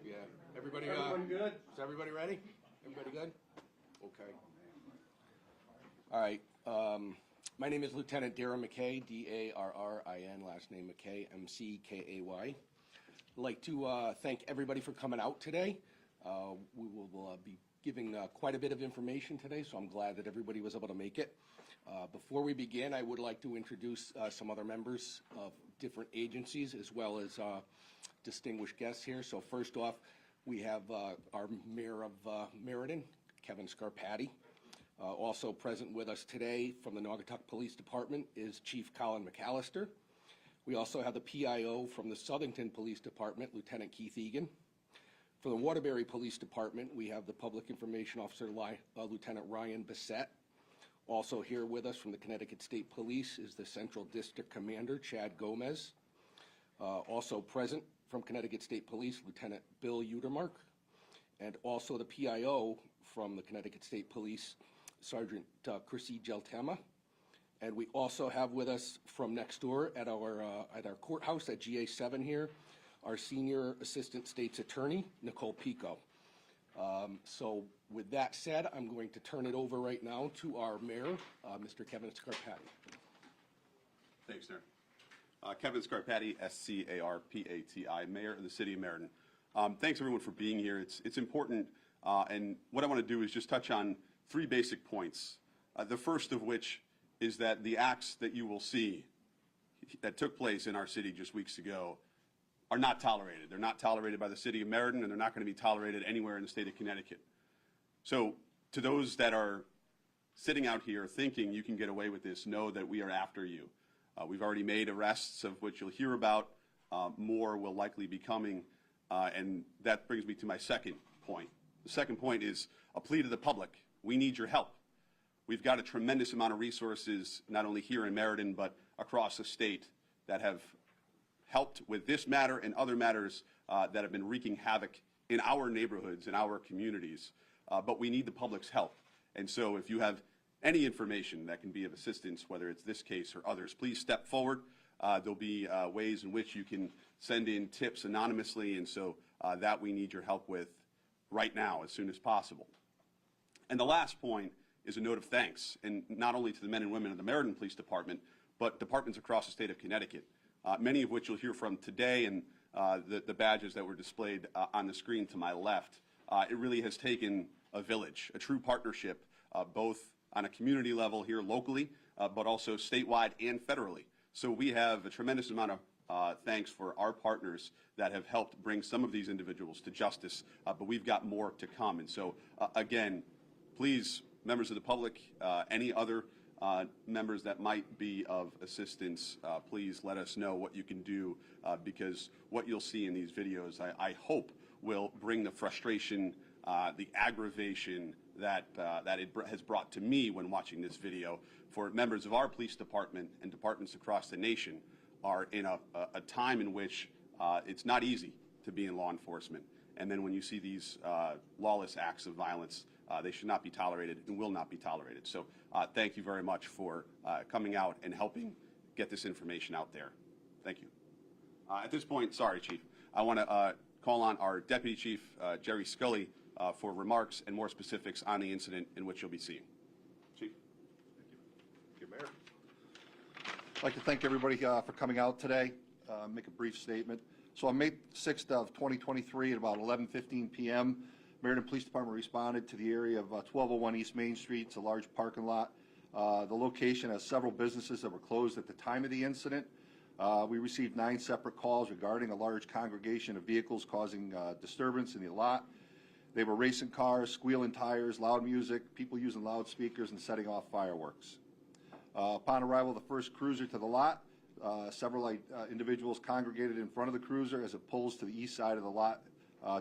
Yeah. Everybody good? Is everybody ready? Everybody good? Okay. All right. My name is Lieutenant Darren McKay, D-A-R-R-I-N, last name McKay, M-C-K-A-Y. I'd like to thank everybody for coming out today. We will be giving quite a bit of information today, so I'm glad that everybody was able to make it. Before we begin, I would like to introduce some other members of different agencies as well as distinguished guests here. So first off, we have our Mayor of Meriden, Kevin Scarpati. Also present with us today from the Naugatuck Police Department is Chief Colin McAllister. We also have the PIO from the Southington Police Department, Lieutenant Keith Egan. For the Waterbury Police Department, we have the Public Information Officer, Lieutenant Ryan Bissett. Also here with us from the Connecticut State Police is the Central District Commander, Chad Gomez. Also present from Connecticut State Police, Lieutenant Bill Utermark. And also the PIO from the Connecticut State Police, Sergeant Chrissy Geltema. And we also have with us from next door at our courthouse at GA7 here, our Senior Assistant State's Attorney, Nicole Pico. So with that said, I'm going to turn it over right now to our Mayor, Mr. Kevin Scarpati. Thanks, Darren. Kevin Scarpati, S-C-A-R-P-A-T-I, Mayor of the City of Meriden. Thanks everyone for being here. It's important, and what I want to do is just touch on three basic points. The first of which is that the acts that you will see that took place in our city just weeks ago are not tolerated. They're not tolerated by the City of Meriden, and they're not going to be tolerated anywhere in the state of Connecticut. So to those that are sitting out here thinking you can get away with this, know that we are after you. We've already made arrests of which you'll hear about. More will likely be coming, and that brings me to my second point. The second point is a plea to the public. We need your help. We've got a tremendous amount of resources, not only here in Meriden, but across the state that have helped with this matter and other matters that have been wreaking havoc in our neighborhoods, in our communities. But we need the public's help. And so if you have any information that can be of assistance, whether it's this case or others, please step forward. There'll be ways in which you can send in tips anonymously, and so that we need your help with right now as soon as possible. And the last point is a note of thanks, and not only to the men and women of the Meriden Police Department, but departments across the state of Connecticut, many of which you'll hear from today, and the badges that were displayed on the screen to my left. It really has taken a village, a true partnership, both on a community level here locally, but also statewide and federally. So we have a tremendous amount of thanks for our partners that have helped bring some of these individuals to justice, but we've got more to come. And so, again, please, members of the public, any other members that might be of assistance, please let us know what you can do, because what you'll see in these videos, I hope, will bring the frustration, the aggravation that it has brought to me when watching this video. For members of our police department and departments across the nation are in a time in which it's not easy to be in law enforcement. And then when you see these lawless acts of violence, they should not be tolerated and will not be tolerated. So thank you very much for coming out and helping get this information out there. Thank you. At this point, sorry, Chief, I want to call on our Deputy Chief, Jerry Scully, for remarks and more specifics on the incident in which you'll be seeing. Chief. Thank you, Mayor. I'd like to thank everybody for coming out today. Make a brief statement. So on May 6th of 2023 at about 11:15 p.m., Meriden Police Department responded to the area of 1201 East Main Street. It's a large parking lot. The location has several businesses that were closed at the time of the incident. We received 9 separate calls regarding a large congregation of vehicles causing disturbance in the lot. They were racing cars, squealing tires, loud music, people using loudspeakers and setting off fireworks. Upon arrival of the first cruiser to the lot, several individuals congregated in front of the cruiser as it pulls to the east side of the lot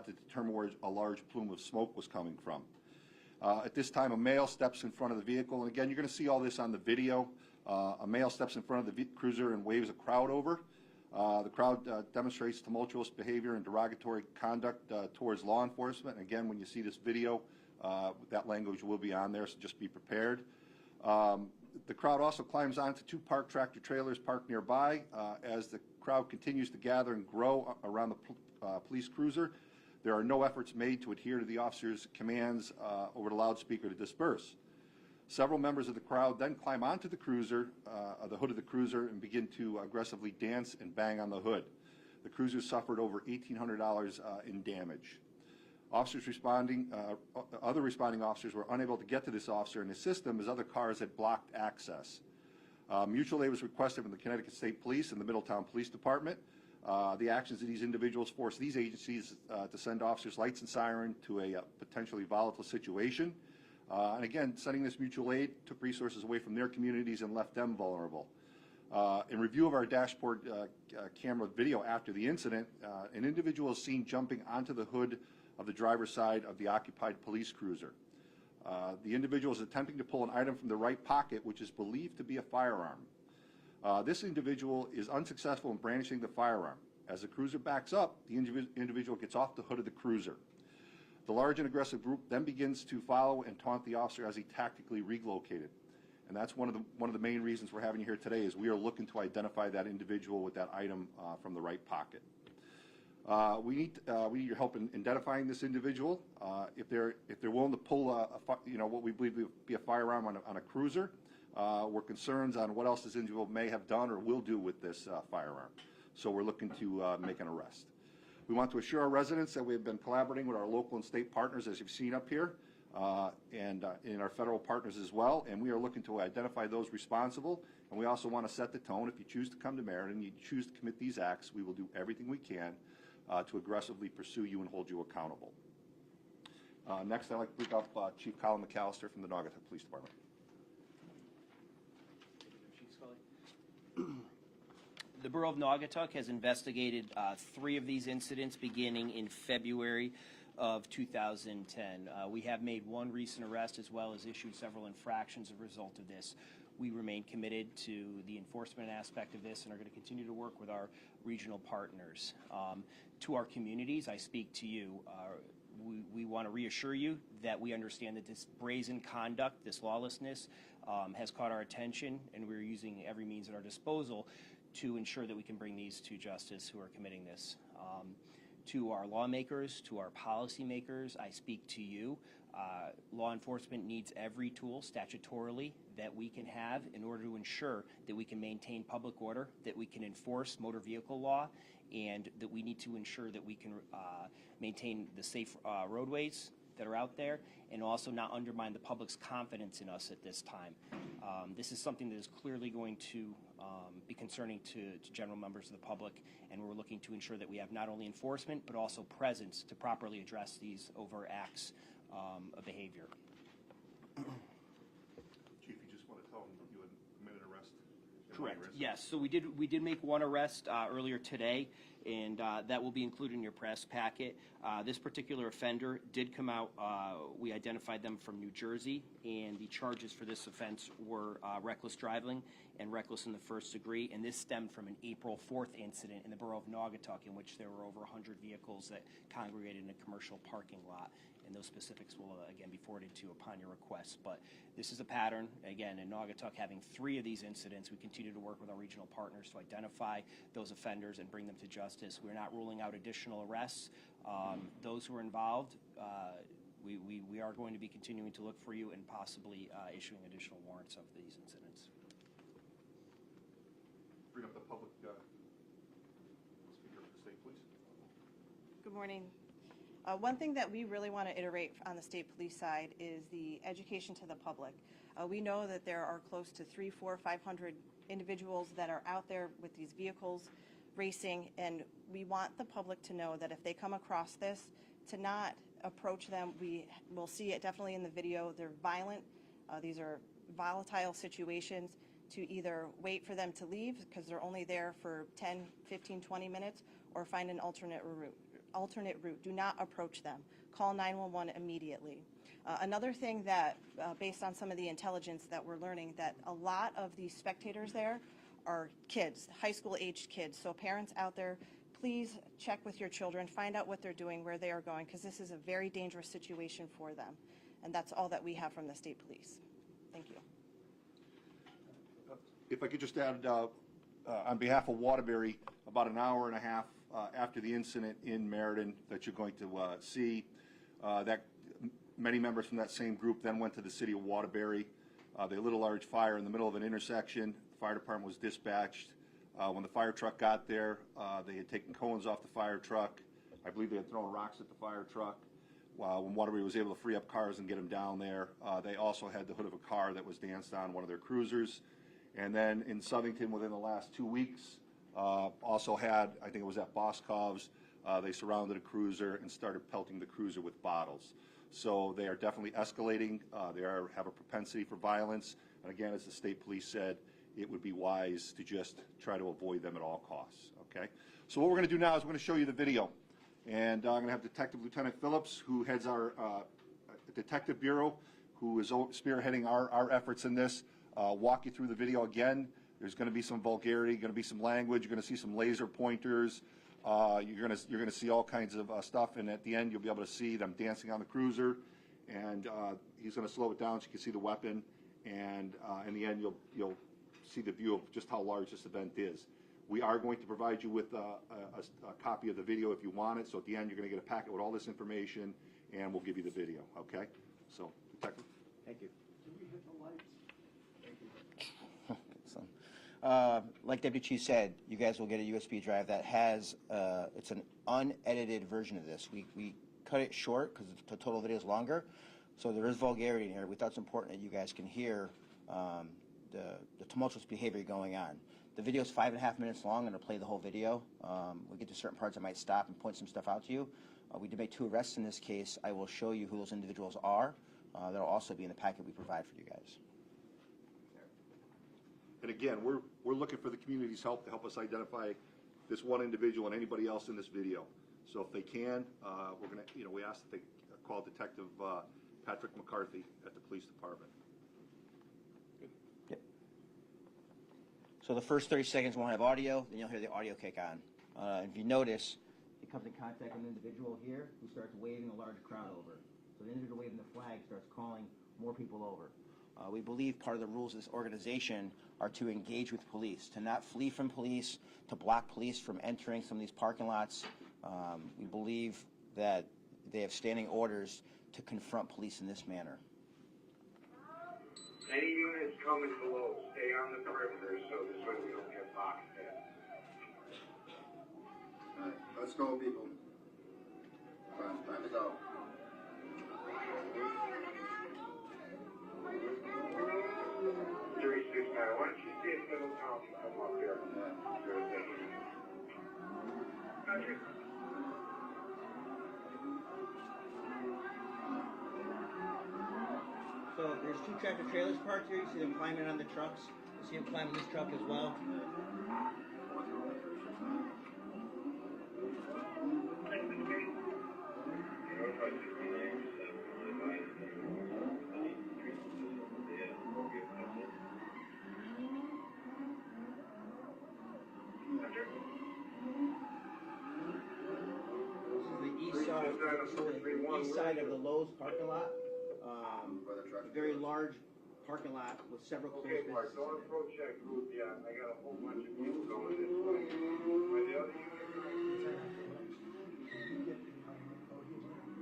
to determine where a large plume of smoke was coming from. At this time, a male steps in front of the vehicle, and again, you're going to see all this on the video. A male steps in front of the cruiser and waves a crowd over. The crowd demonstrates tumultuous behavior and derogatory conduct towards law enforcement. And again, when you see this video, that language will be on there, so just be prepared. The crowd also climbs onto 2 parked tractor trailers parked nearby. As the crowd continues to gather and grow around the police cruiser, there are no efforts made to adhere to the officer's commands over the loudspeaker to disperse. Several members of the crowd then climb onto the cruiser, the hood of the cruiser, and begin to aggressively dance and bang on the hood. The cruiser suffered over $1,800 in damage. Officers responding, other responding officers were unable to get to this officer and assist him as other cars had blocked access. Mutual aid was requested from the Connecticut State Police and the Middletown Police Department. The actions of these individuals forced these agencies to send officers lights and siren to a potentially volatile situation. And again, sending this mutual aid took resources away from their communities and left them vulnerable. In review of our dashboard camera video after the incident, an individual is seen jumping onto the hood of the driver's side of the occupied police cruiser. The individual is attempting to pull an item from the right pocket, which is believed to be a firearm. This individual is unsuccessful in brandishing the firearm. As the cruiser backs up, the individual gets off the hood of the cruiser. The large and aggressive group then begins to follow and taunt the officer as he tactically relocated. And that's one of the main reasons we're having you here today, is we are looking to identify that individual with that item from the right pocket. We need your help in identifying this individual. If they're willing to pull what we believe to be a firearm on a cruiser, we're concerned on what else this individual may have done or will do with this firearm. So we're looking to make an arrest. We want to assure our residents that we have been collaborating with our local and state partners, as you've seen up here, and in our federal partners as well, and we are looking to identify those responsible. And we also want to set the tone. If you choose to come to Meriden, you choose to commit these acts, we will do everything we can to aggressively pursue you and hold you accountable. Next, I'd like to bring up Chief Colin McAllister from the Naugatuck Police Department. The Borough of Naugatuck has investigated 3 of these incidents beginning in February of 2010. We have made 1 recent arrest as well as issued several infractions as a result of this. We remain committed to the enforcement aspect of this and are going to continue to work with our regional partners. To our communities, I speak to you. We want to reassure you that we understand that this brazen conduct, this lawlessness, has caught our attention, and we're using every means at our disposal to ensure that we can bring these to justice who are committing this. To our lawmakers, to our policymakers, I speak to you. Law enforcement needs every tool statutorily that we can have in order to ensure that we can maintain public order, that we can enforce motor vehicle law, and that we need to ensure that we can maintain the safe roadways that are out there, and also not undermine the public's confidence in us at this time. This is something that is clearly going to be concerning to general members of the public, and we're looking to ensure that we have not only enforcement but also presence to properly address these overt acts of behavior. Chief, you just want to tell them you had committed an arrest? Correct. Yes. So we did make 1 arrest earlier today, and that will be included in your press packet. This particular offender did come out. We identified them from New Jersey, and the charges for this offense were reckless driving and reckless in the first degree. And this stemmed from an April 4th incident in the borough of Naugatuck, in which there were over 100 vehicles that congregated in a commercial parking lot. And those specifics will, again, be forwarded to you upon your request. But this is a pattern. Again, in Naugatuck, having 3 of these incidents, we continue to work with our regional partners to identify those offenders and bring them to justice. We're not ruling out additional arrests. Those who are involved, we are going to be continuing to look for you and possibly issuing additional warrants of these incidents. Bring up the public speaker of the state, please. Good morning. One thing that we really want to iterate on the state police side is the education to the public. We know that there are close to 300, 400, 500 individuals that are out there with these vehicles racing, and we want the public to know that if they come across this, to not approach them. We will see it definitely in the video. They're violent. These are volatile situations. To either wait for them to leave because they're only there for 10, 15, 20 minutes, or find an alternate route. Do not approach them. Call 911 immediately. Another thing that, based on some of the intelligence that we're learning, that a lot of these spectators there are kids, high school aged kids. So parents out there, please check with your children, find out what they're doing, where they are going, because this is a very dangerous situation for them. And that's all that we have from the state police. Thank you. If I could just add, on behalf of Waterbury, about an hour and a half after the incident in Meriden that you're going to see. That many members from that same group then went to the city of Waterbury. They lit a large fire in the middle of an intersection. The fire department was dispatched. When the fire truck got there, they had taken cones off the fire truck. I believe they had thrown rocks at the fire truck. When Waterbury was able to free up cars and get them down there, they also had the hood of a car that was danced on, one of their cruisers. And then in Southington, within the last 2 weeks, also had, I think it was at Boscov's, they surrounded a cruiser and started pelting the cruiser with bottles. So they are definitely escalating. They have a propensity for violence. And again, as the state police said, it would be wise to just try to avoid them at all costs, okay? So what we're going to do now is we're going to show you the video. And I'm going to have Detective Lieutenant Phillips, who heads our Detective Bureau, who is spearheading our efforts in this, walk you through the video again. There's going to be some vulgarity, going to be some language, you're going to see some laser pointers, you're going to see all kinds of stuff, and at the end you'll be able to see them dancing on the cruiser, and he's going to slow it down so you can see the weapon, and in the end you'll see the view of just how large this event is. We are going to provide you with a copy of the video if you want it, so at the end you're going to get a packet with all this information, and we'll give you the video, okay? So, Detective. Thank you. Like Deputy Chief said, you guys will get a USB drive that has, it's an unedited version of this. We cut it short because the total video is longer, so there is vulgarity in here. We thought it's important that you guys can hear the tumultuous behavior going on. The video is 5.5 minutes long. I'm going to play the whole video. We get to certain parts, I might stop and point some stuff out to you. We did make 2 arrests in this case. I will show you who those individuals are. That'll also be in the packet we provide for you guys. And again, we're looking for the community's help to help us identify this one individual and anybody else in this video. So if they can, we're going to, we ask that they call Detective Patrick McCarthy at the police department. Yep. So the first 30 seconds won't have audio, then you'll hear the audio kick on. If you notice, it comes in contact with an individual here who starts waving a large crowd over. So the individual waving the flag starts calling more people over. We believe part of the rules of this organization are to engage with police, to not flee from police, to block police from entering some of these parking lots. We believe that they have standing orders to confront police in this manner. Any units coming below, stay on the perimeter so this way we don't get boxed in. All right, let's go, people. Time to go. 369, why don't you see if Middletown can come up here? Patrick? So there's 2 tractor trailers parked here. You see them climbing on the trucks. You see them climbing this truck as well. East side of the Lowe's parking lot, a very large parking lot with several closed Okay, Mark, businesses don't in it. approach that group yet. I got a whole bunch of people going this way. Where the other units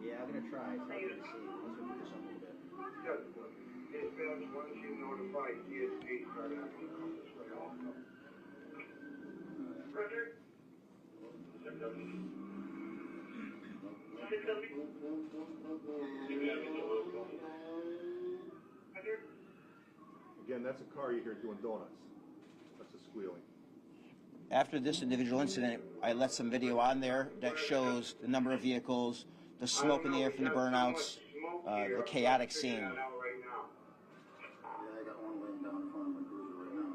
Yeah, I'm gonna try. So I'm gonna see. Let's look at this up a little bit. are? Dispatch, once you notify TSP, start asking them this way also. Roger. Again, that's a car you hear doing donuts. That's a squealing. After this individual incident, I let some video on there that shows the number of vehicles, the smoke in the air from the burnouts, the chaotic scene. Yeah, I got one laying down in front of my cruiser right now.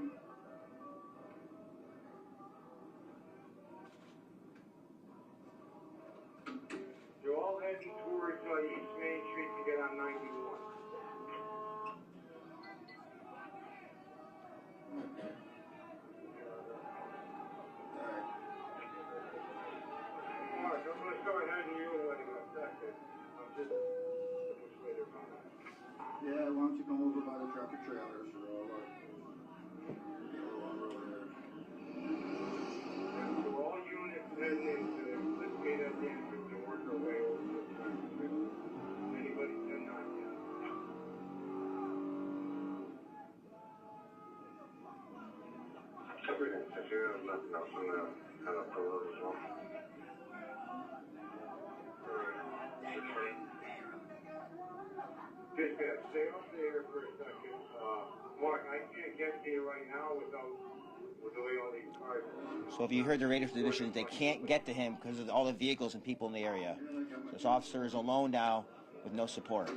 You're all heading towards East Main Street to get on 91. Mark, I'm going to start heading you away in a second. I'm just much later on. Yeah, why don't you come over by the tractor trailers or all that? Yellow on road there. something else I'm gonna kind of pull over as well. Dispatch, stay off the air for a second. Mark, I can't get to you right now without the way all these cars. So if you heard the radio division, they can't get to him because of all the vehicles and people in the area. This officer is alone now with no support.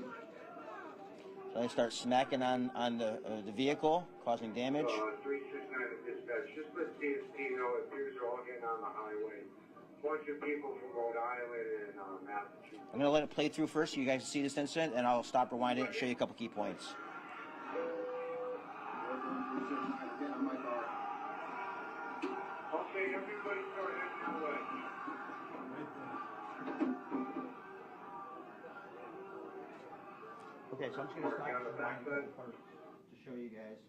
So they start smacking on the vehicle, causing damage. 369 at dispatch, just let CSP know if yours are all getting on the highway. Bunch of people from Rhode Island and Massachusetts. I'm going to let it play through first so you guys can see this incident, and I'll stop, rewind it, and show you a couple key points. Okay, everybody start heading that way. Okay, so I'm just going to stop Working on the back side. to show you guys.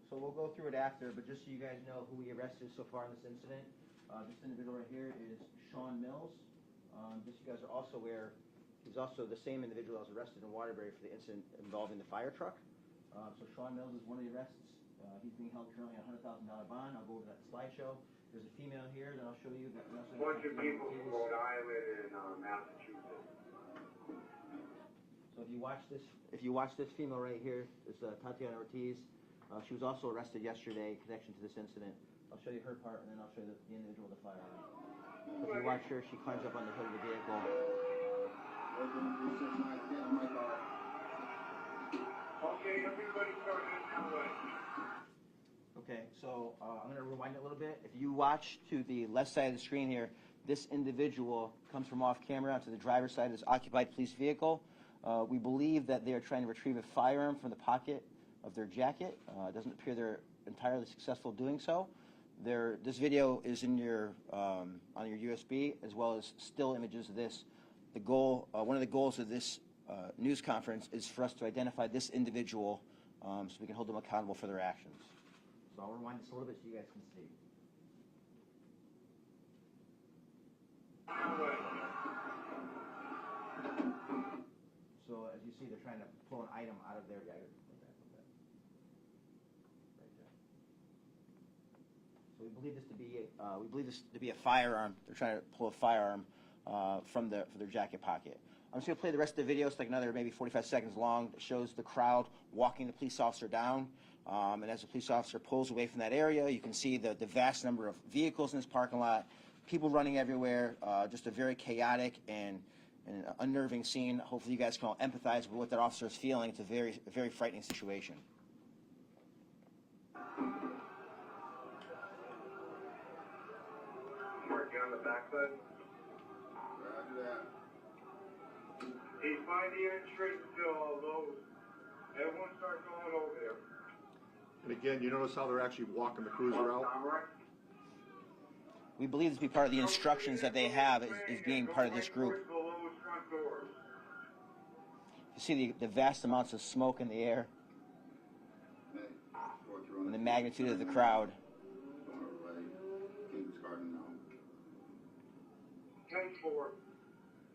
So we'll go through it after, but just so you guys know who we arrested so far in this incident, this individual right here is Sean Mills. Just so you guys are also aware, he's also the same individual that was arrested in Waterbury for the incident involving the fire truck. So Sean Mills is one of the arrests. He's being held currently on a $100,000 bond. I'll go over that slideshow. There's a female here that I'll show you. Bunch of people from Rhode Island and Massachusetts. So if you watch this female right here, is Tatiana Ortiz. She was also arrested yesterday in connection to this incident. I'll show you her part, and then I'll show you the individual with the firearm. So if you watch her, she climbs up on the hood of the vehicle. Okay, everybody start heading that way. Okay, so I'm going to rewind it a little bit. If you watch to the left side of the screen here, this individual comes from off camera to the driver's side of this occupied police vehicle. We believe that they are trying to retrieve a firearm from the pocket of their jacket. It doesn't appear they're entirely successful doing so. This video is in your on your USB, as well as still images of this. The goal, one of the goals of this news conference is for us to identify this individual so we can hold them accountable for their actions. So I'll rewind this a little bit so you guys can see. So as you see, they're trying to pull an item out of their. Yeah, right there. So we believe this to be a firearm. They're trying to pull a firearm from their jacket pocket. I'm just going to play the rest of the video. It's like another maybe 45 seconds long. It shows the crowd walking the police officer down. And as the police officer pulls away from that area, you can see the vast number of vehicles in this parking lot, people running everywhere, just a very chaotic and unnerving scene. Hopefully you guys can all empathize with what that officer is feeling. It's a very frightening situation. Working on the backside. Roger that. He's by the entrance to Lowe's. Everyone start going over there. And again, you notice how they're actually walking the cruiser out? We believe this to be part of the instructions that they have is being part of this group. You see the vast amounts of smoke in the air and the magnitude of the crowd. 10-4.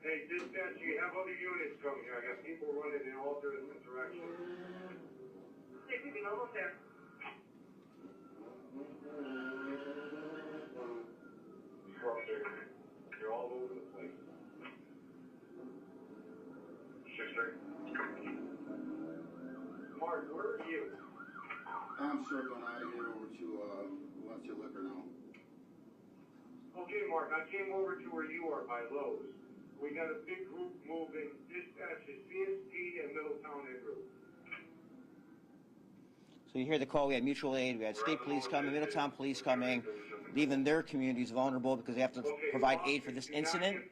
Hey, dispatch, you have other units coming here. I got people running in all different directions. We're almost there. You're all over the place. 6-3. Mark, where are you? I'm circling out of here over to Valencia Liquor now. Okay, Mark, I came over to where you are by Lowe's. We got a big group moving. Dispatch is CSP and Middletown Ed Group. So you hear the call. We had mutual aid. We had state police coming, Middletown police coming, leaving their communities vulnerable because they have to provide aid for this incident.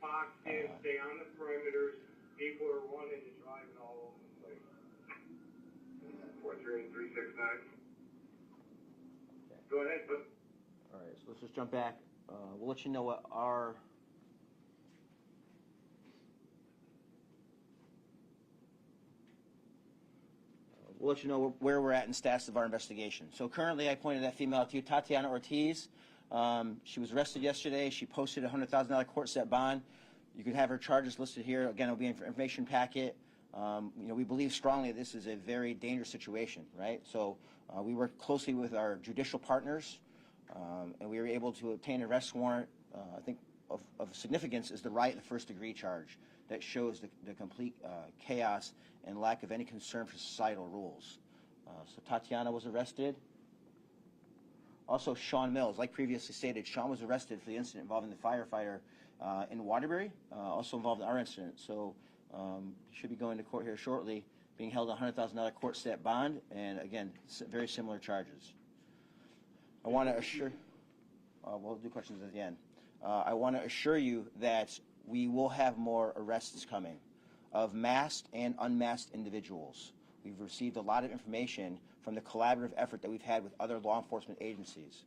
Stay on the perimeters. People are running and driving all over the place. 438-369. Go ahead, but. All right, so let's just jump back. We'll let you know what our we'll let you know where we're at in status of our investigation. So currently, I pointed that female to you, Tatiana Ortiz. She was arrested yesterday. She posted a $100,000 court set bond. You can have her charges listed here. Again, it'll be in information packet. We believe strongly this is a very dangerous situation, right? So we worked closely with our judicial partners, and we were able to obtain an arrest warrant. I think of significance is the riot and first-degree charge that shows the complete chaos and lack of any concern for societal rules. So Tatiana was arrested. Also, Sean Mills, like previously stated, Sean was arrested for the incident involving the firefighter in Waterbury, also involved in our incident. So he should be going to court here shortly, being held on a $100,000 court stat bond, and again, very similar charges. I want to assure, we'll do questions at the end. I want to assure you that we will have more arrests coming of masked and unmasked individuals. We've received a lot of information from the collaborative effort that we've had with other law enforcement agencies.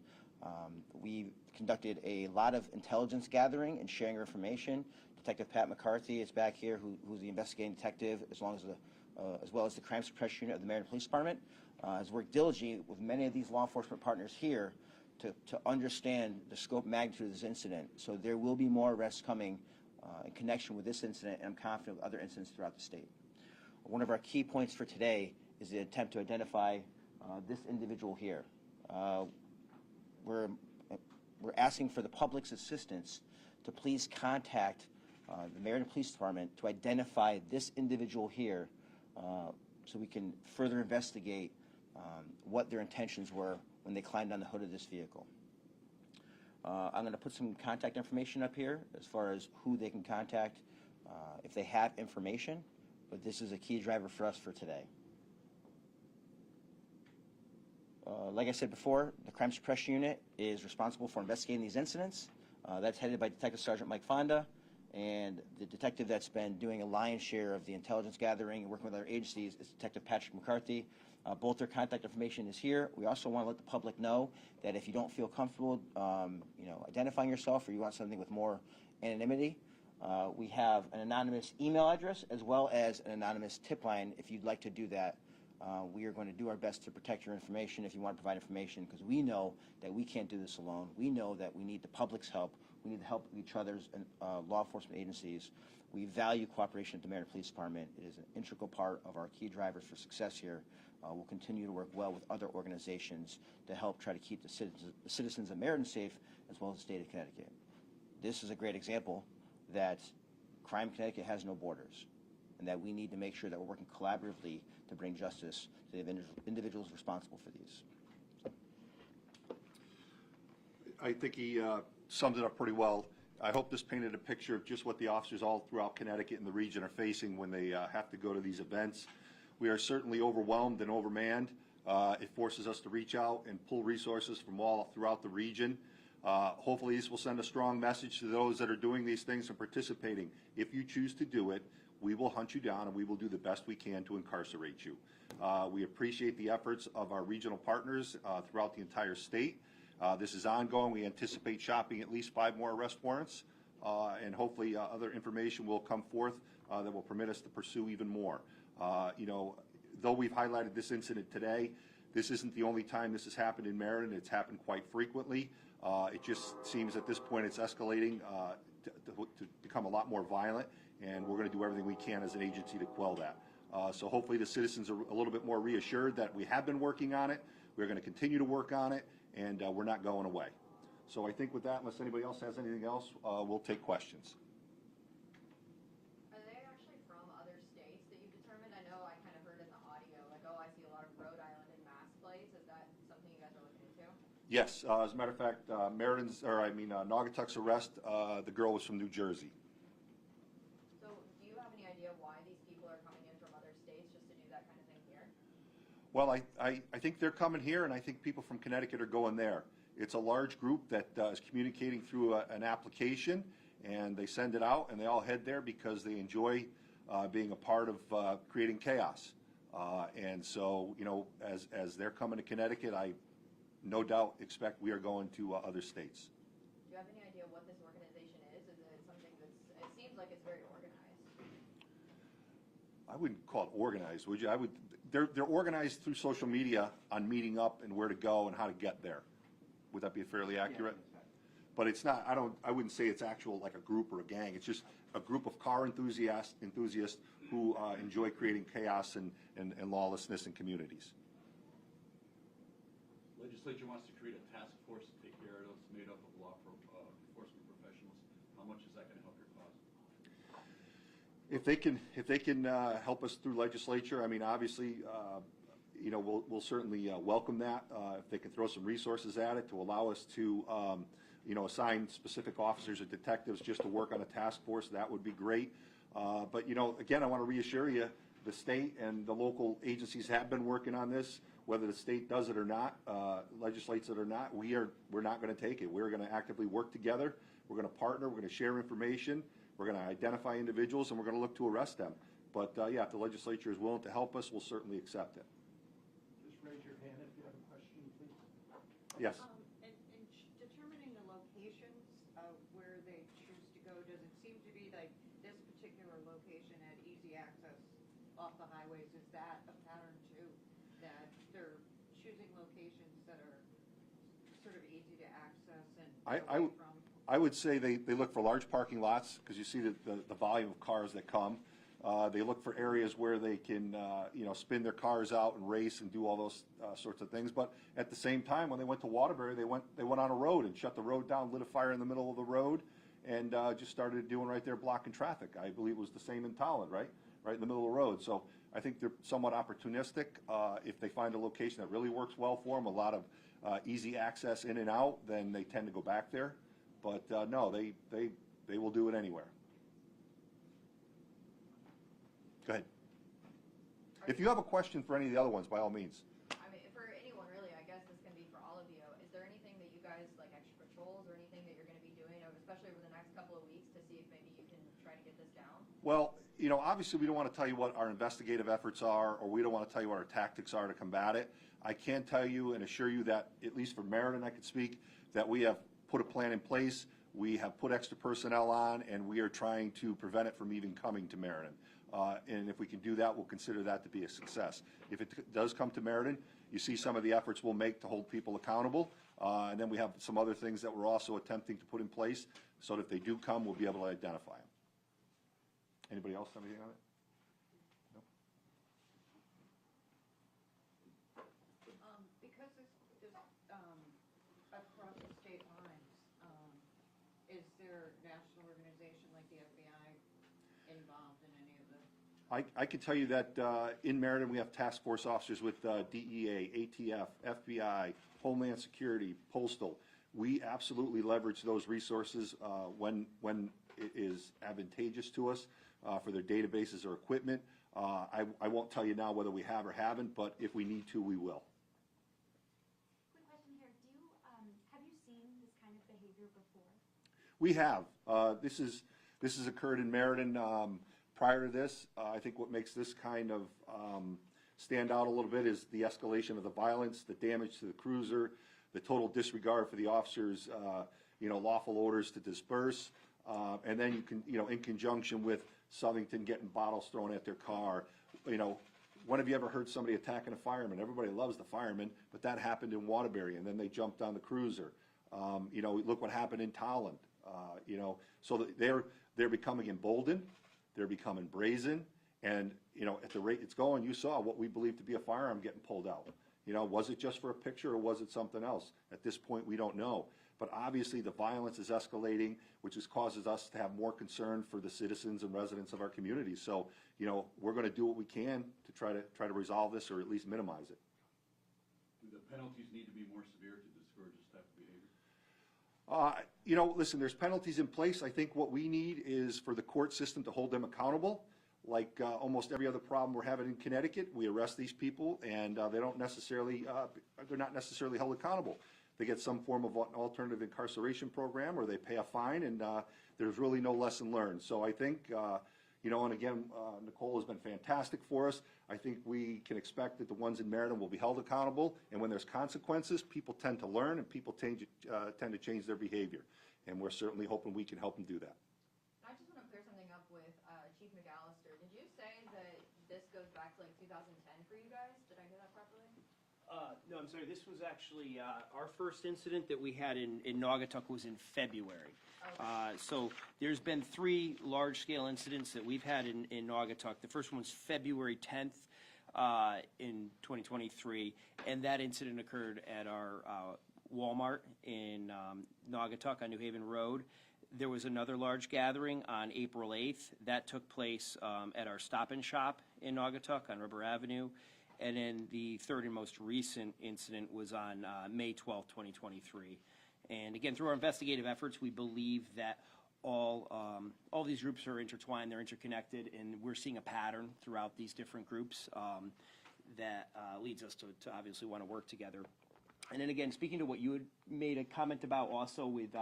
We've conducted a lot of intelligence gathering and sharing information. Detective Pat McCarthy is back here, who's the investigating detective, as well as the crime suppression unit of the Meriden Police Department, has worked diligently with many of these law enforcement partners here to understand the scope and magnitude of this incident. So there will be more arrests coming in connection with this incident, and I'm confident with other incidents throughout the state. One of our key points for today is the attempt to identify this individual here. We're asking for the public's assistance to please contact the Meriden Police Department to identify this individual here so we can further investigate what their intentions were when they climbed on the hood of this vehicle. I'm going to put some contact information up here as far as who they can contact if they have information, but this is a key driver for us for today. Like I said before, the crime suppression unit is responsible for investigating these incidents. That's headed by Detective Sergeant Mike Fonda, and the detective that's been doing a lion's share of the intelligence gathering and working with other agencies is Detective Patrick McCarthy. Both their contact information is here. We also want to let the public know that if you don't feel comfortable, identifying yourself, or you want something with more anonymity, we have an anonymous email address as well as an anonymous tip line if you'd like to do that. We are going to do our best to protect your information if you want to provide information, because we know that we can't do this alone. We know that we need the public's help. We need the help of each other's law enforcement agencies. We value cooperation at the Meriden Police Department. It is an integral part of our key drivers for success here. We'll continue to work well with other organizations to help try to keep the citizens of Meriden safe, as well as the state of Connecticut. This is a great example that crime in Connecticut has no borders, and that we need to make sure that we're working collaboratively to bring justice to the individuals responsible for these. I think he summed it up pretty well. I hope this painted a picture of just what the officers all throughout Connecticut and the region are facing when they have to go to these events. We are certainly overwhelmed and overmanned. It forces us to reach out and pull resources from all throughout the region. Hopefully this will send a strong message to those that are doing these things and participating. If you choose to do it, we will hunt you down and we will do the best we can to incarcerate you. We appreciate the efforts of our regional partners throughout the entire state. This is ongoing. We anticipate shopping at least 5 more arrest warrants, and hopefully other information will come forth that will permit us to pursue even more. Though we've highlighted this incident today, this isn't the only time this has happened in Meriden. It's happened quite frequently. It just seems at this point it's escalating to become a lot more violent, and we're going to do everything we can as an agency to quell that. So hopefully the citizens are a little bit more reassured that we have been working on it, we're going to continue to work on it, and we're not going away. So I think with that, unless anybody else has anything else, we'll take questions. Are they actually from other states that you've determined? I know I kind of heard in the audio, like, oh, I see a lot of Rhode Island and Mass plates. Is that something you guys are looking into? Yes, as a matter of fact, Naugatuck's arrest, the girl was from New Jersey. So do you have any idea why these people are coming in from other states just to do that kind of thing here? Well, I think they're coming here, and I think people from Connecticut are going there. It's a large group that is communicating through an application, and they send it out, and they all head there because they enjoy being a part of creating chaos. And so, as they're coming to Connecticut, I no doubt expect we are going to other states. Do you have any idea what this organization is? Is it something it seems like it's very organized. I wouldn't call it organized, would you? They're organized through social media on meeting up and where to go and how to get there. Would that be fairly accurate? Yeah. But it's not, I wouldn't say it's actual like a group or a gang. It's just a group of car enthusiasts who enjoy creating chaos and lawlessness in communities. Legislature wants to create a task force to take care of those, made up of law enforcement professionals. How much is that going to help your cause? If they can help us through legislature, I mean, obviously, you know, we'll certainly welcome that. If they can throw some resources at it to allow us to, you know, assign specific officers or detectives just to work on a task force, that would be great. But, you know, again, I want to reassure you, the state and the local agencies have been working on this. Whether the state does it or not, legislates it or not, we're not going to take it. We're going to actively work together. We're going to partner. We're going to share information. We're going to identify individuals, and we're going to look to arrest them. But, yeah, if the legislature is willing to help us, we'll certainly accept it. Just raise your hand if you have a question, please. Yes. In determining the locations of where they choose to go, does it seem to be like this particular location had easy access off the highways? Is that a pattern too, that they're choosing locations that are sort of easy to access and away from? I would say they look for large parking lots because you see the volume of cars that come. They look for areas where they can, you know, spin their cars out and race and do all those sorts of things. But at the same time, when they went to Waterbury, they went on a road and shut the road down, lit a fire in the middle of the road, and just started doing right there blocking traffic. I believe it was the same in Tolland, right in the middle of the road. So I think they're somewhat opportunistic. If they find a location that really works well for them, a lot of easy access in and out, then they tend to go back there. But no, they will do it anywhere. Go ahead. If you have a question for any of the other ones, by all means. I mean, for anyone really, I guess this can be for all of you. Is there anything that you guys, like extra patrols or anything that you're going to be doing, especially over the next couple of weeks, to see if maybe you can try to get this down? Well, you know, obviously we don't want to tell you what our investigative efforts are, or we don't want to tell you what our tactics are to combat it. I can tell you and assure you that, at least for Meriden, I could speak, that we have put a plan in place. We have put extra personnel on, and we are trying to prevent it from even coming to Meriden. And if we can do that, we'll consider that to be a success. If it does come to Meriden, you see some of the efforts we'll make to hold people accountable. And then we have some other things that we're also attempting to put in place so that if they do come, we'll be able to identify them. Anybody else have anything on it? No? Because this across the state lines, is there a national organization like the FBI involved in any of this? I can tell you that in Meriden we have task force officers with DEA, ATF, FBI, Homeland Security, Postal. We absolutely leverage those resources when it is advantageous to us for their databases or equipment. I won't tell you now whether we have or haven't, but if we need to, we will. Quick question here. Have you seen this kind of behavior before? We have. This has occurred in Meriden prior to this. I think what makes this kind of stand out a little bit is the escalation of the violence, the damage to the cruiser, the total disregard for the officers' lawful orders to disperse, and then you can, in conjunction with Southington getting bottles thrown at their car. When have you ever heard somebody attacking a fireman? Everybody loves the fireman, but that happened in Waterbury, and then they jumped on the cruiser. Look what happened in Tolland. So they're becoming emboldened, they're becoming brazen, and at the rate it's going, you saw what we believe to be a firearm getting pulled out. Was it just for a picture or was it something else? At this point, we don't know. But obviously, the violence is escalating, which causes us to have more concern for the citizens and residents of our communities. So, we're going to do what we can to try to resolve this or at least minimize it. Do the penalties need to be more severe to discourage this type of behavior? Listen, there's penalties in place. I think what we need is for the court system to hold them accountable. Like almost every other problem we're having in Connecticut, we arrest these people, and they're not necessarily held accountable. They get some form of an alternative incarceration program, or they pay a fine, and there's really no lesson learned. So I think, and again, Nicole has been fantastic for us. I think we can expect that the ones in Meriden will be held accountable, and when there's consequences, people tend to learn, and people tend to change their behavior. And we're certainly hoping we can help them do that. I just want to clear something up with Chief McAllister. Did you say that this goes back to like 2010 for you guys? Did I hear that properly? No, I'm sorry. This was actually our first incident that we had in Naugatuck was in February. So there's been 3 large-scale incidents that we've had in Naugatuck. The first one was February 10th in 2023, and that incident occurred at our Walmart in Naugatuck on New Haven Road. There was another large gathering on April 8th. That took place at our Stop and Shop in Naugatuck on River Avenue. And then the third and most recent incident was on May 12th, 2023. And again, through our investigative efforts, we believe that all these groups are intertwined, they're interconnected, and we're seeing a pattern throughout these different groups that leads us to obviously want to work together. And then again, speaking to what you had made a comment about also with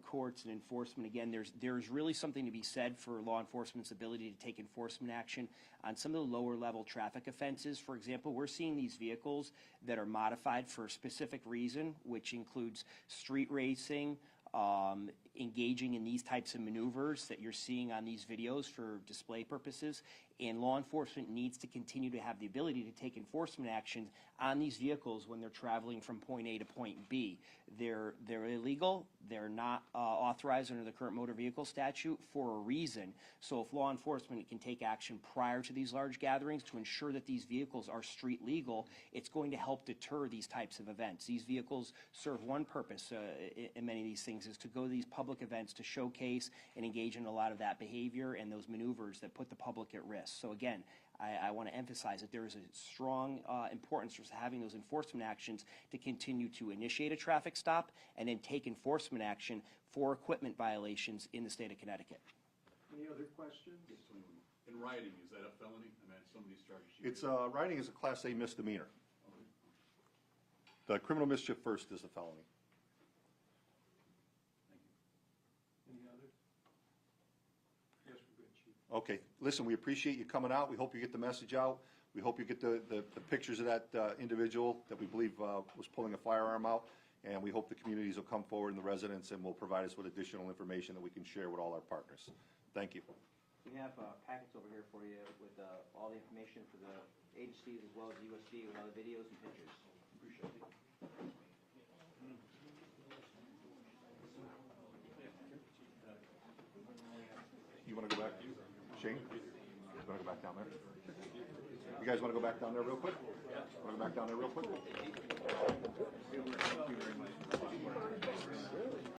courts and enforcement, again, there's really something to be said for law enforcement's ability to take enforcement action on some of the lower level traffic offenses. For example, we're seeing these vehicles that are modified for a specific reason, which includes street racing, engaging in these types of maneuvers that you're seeing on these videos for display purposes. And law enforcement needs to continue to have the ability to take enforcement action on these vehicles when they're traveling from point A to point B. They're illegal. They're not authorized under the current motor vehicle statute for a reason. So if law enforcement can take action prior to these large gatherings to ensure that these vehicles are street legal, it's going to help deter these types of events. These vehicles serve one purpose in many of these things, is to go to these public events to showcase and engage in a lot of that behavior and those maneuvers that put the public at risk. So again, I want to emphasize that there is a strong importance for having those enforcement actions to continue to initiate a traffic stop and then take enforcement action for equipment violations in the state of Connecticut. Any other questions? In rioting, is that a felony? I mean, some of these charges. It's, riding is a Class A misdemeanor. The criminal mischief first is the felony. Any others? Yes, we're good, Chief. Okay, listen, we appreciate you coming out. We hope you get the message out. We hope you get the pictures of that individual that we believe was pulling a firearm out. And we hope the communities will come forward and the residents and will provide us with additional information that we can share with all our partners. Thank you. We have packets over here for you with all the information for the agencies as well as USD with all the videos and pictures. Appreciate it. You want to go back? Shane? You want to go back down there? You guys want to go back down there real quick? Want to go back down there real quick?